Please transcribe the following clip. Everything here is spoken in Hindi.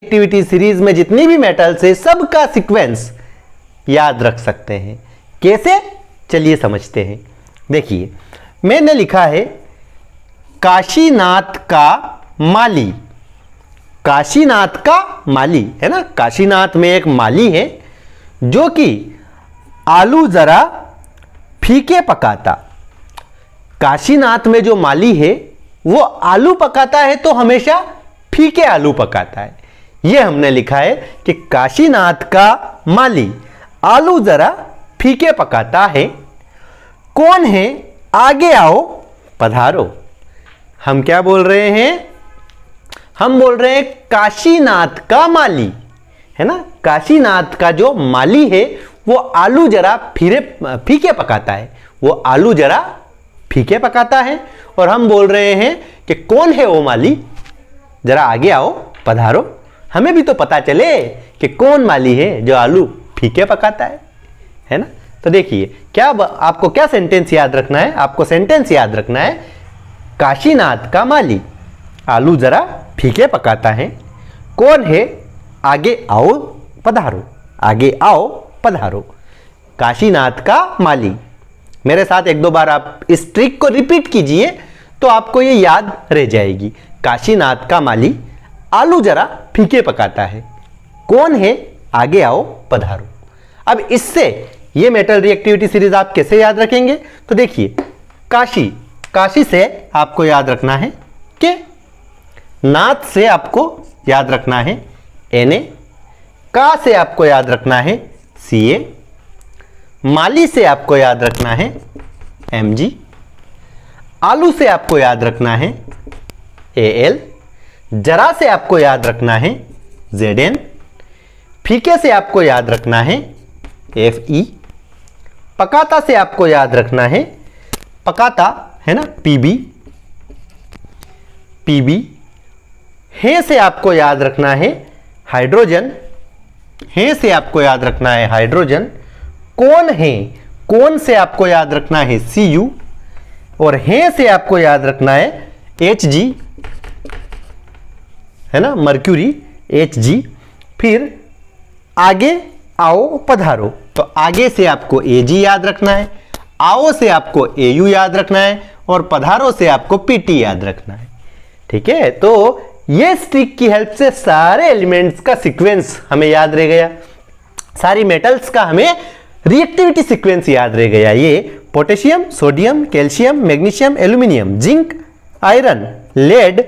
एक्टिविटी सीरीज में जितनी भी मेटल्स है सबका सीक्वेंस याद रख सकते हैं। कैसे, चलिए समझते हैं। देखिए मैंने लिखा है काशीनाथ का माली। काशीनाथ का माली है ना, काशीनाथ में एक माली है जो कि आलू जरा फीके पकाता। काशीनाथ में जो माली है वो आलू पकाता है तो हमेशा फीके आलू पकाता है। ये हमने लिखा है कि काशीनाथ का माली आलू जरा फीके पकाता है। कौन है, आगे आओ पधारो। हम क्या बोल रहे हैं, हम बोल रहे हैं काशीनाथ का माली है ना। काशीनाथ का जो माली है वो आलू जरा फीके पकाता है, वो आलू जरा फीके पकाता है। और हम बोल रहे हैं कि कौन है वो माली, जरा आगे आओ पधारो। हमें भी तो पता चले कि कौन माली है जो आलू फीके पकाता है ना। तो देखिए क्या आपको क्या सेंटेंस याद रखना है, आपको सेंटेंस याद रखना है काशीनाथ का माली आलू जरा फीके पकाता है। कौन है, आगे आओ पधारो। आगे आओ पधारो, काशीनाथ का माली। मेरे साथ एक दो बार आप इस ट्रिक को रिपीट कीजिए तो आपको ये याद रह जाएगी। काशीनाथ का माली आलू जरा फीके पकाता है। कौन है, आगे आओ पधारो। अब इससे ये मेटल रिएक्टिविटी सीरीज आप कैसे याद रखेंगे, तो देखिए काशी, काशी से आपको याद रखना है कि नाथ से आपको याद रखना है Na, का से आपको याद रखना है Ca, माली से आपको याद रखना है Mg, आलू से आपको याद रखना है Al, जरा से आपको याद रखना है Zn, फीके से आपको याद रखना है Fe, पकाता से आपको याद रखना है, पकाता है ना Pb, Pb, है से आपको याद रखना है हाइड्रोजन, है से आपको याद रखना है हाइड्रोजन। कौन है, कौन से आपको याद रखना है Cu, और है से आपको याद रखना है Hg है ना, मर्क्यूरी Hg। फिर आगे आओ पधारो, तो आगे से आपको Ag याद रखना है, आओ से आपको Au याद रखना है, और पधारो से आपको Pt याद रखना है। ठीक है, तो ये ट्रिक की हेल्प से सारे एलिमेंट्स का सीक्वेंस हमें याद रह गया, सारी मेटल्स का हमें रिएक्टिविटी सीक्वेंस याद रह गया। ये potassium, sodium, calcium, magnesium, aluminium, zinc, iron, lead,